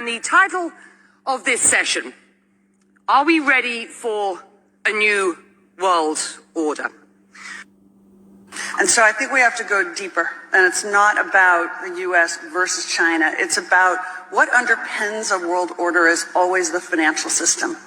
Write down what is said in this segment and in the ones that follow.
And the title of this session, are we ready for a new world order? And so I think we have to go deeper. And it's not about the U.S. versus China. It's about what underpins a world order is always the financial system.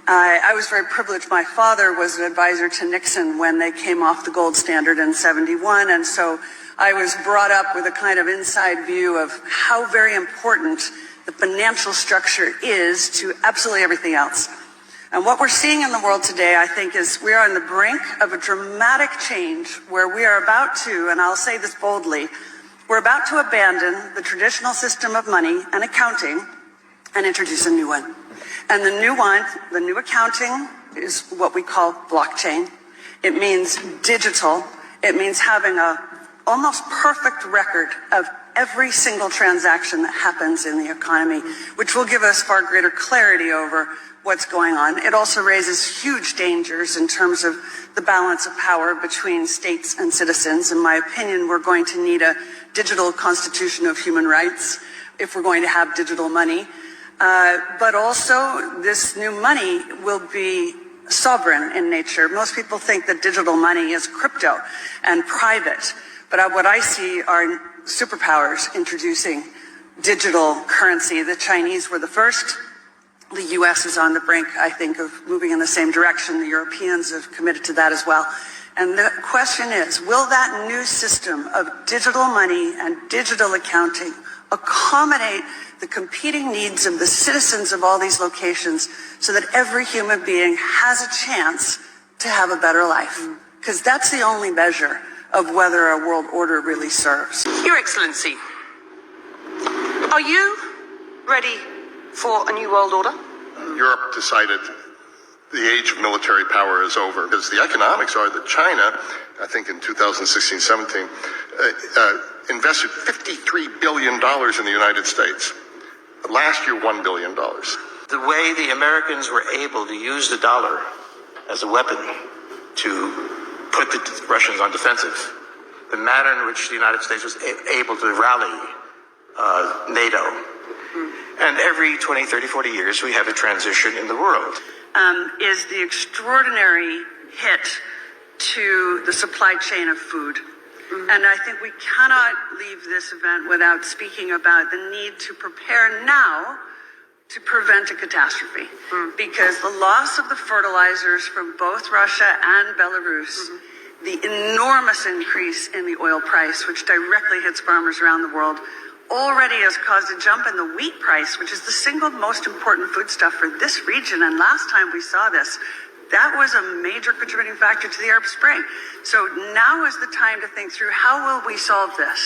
I was very privileged. My father was an advisor to Nixon when they came off the gold standard in '71. And so I was brought up with a kind of inside view of how very important the financial structure is to absolutely everything else. And what we're seeing in the world today, I think, is we are on the brink of a dramatic change where we are about to, and I'll say this boldly, we're about to abandon the traditional system of money and accounting and introduce a new one. And the new one, the new accounting, is what we call blockchain. It means digital. It means having a almost perfect record of every single transaction that happens in the economy, which will give us far greater clarity over what's going on. It also raises huge dangers in terms of the balance of power between states and citizens. In my opinion, we're going to need a digital constitution of human rights if we're going to have digital money. But also, this new money will be sovereign in nature. Most people think that digital money is crypto and private. But what I see are superpowers introducing digital currency. The Chinese were the first. The U.S. is on the brink, I think, of moving in the same direction. The Europeans have committed to that as well. And the question is, will that new system of digital money and digital accounting accommodate the competing needs of the citizens of all these locations so that every human being has a chance to have a better life? Because that's the only measure of whether a world order really serves. Your Excellency, are you ready for a new world order? Europe decided the age of military power is over because the economics are that China, I think in 2016-17, invested $53 billion in the United States. Last year, $1 billion. The way the Americans were able to use the dollar as a weapon to put the Russians on defensive, the manner in which the United States was able to rally NATO. And every 20, 30, 40 years, we have a transition in the world. Is the extraordinary hit to the supply chain of food. And I think we cannot leave this event without speaking about the need to prepare now to prevent a catastrophe. Because the loss of the fertilizers from both Russia and Belarus, the enormous increase in the oil price, which directly hits farmers around the world, already has caused a jump in the wheat price, which is the single most important foodstuff for this region. And last time we saw this, that was a major contributing factor to the Arab Spring. So now is the time to think through how will we solve this?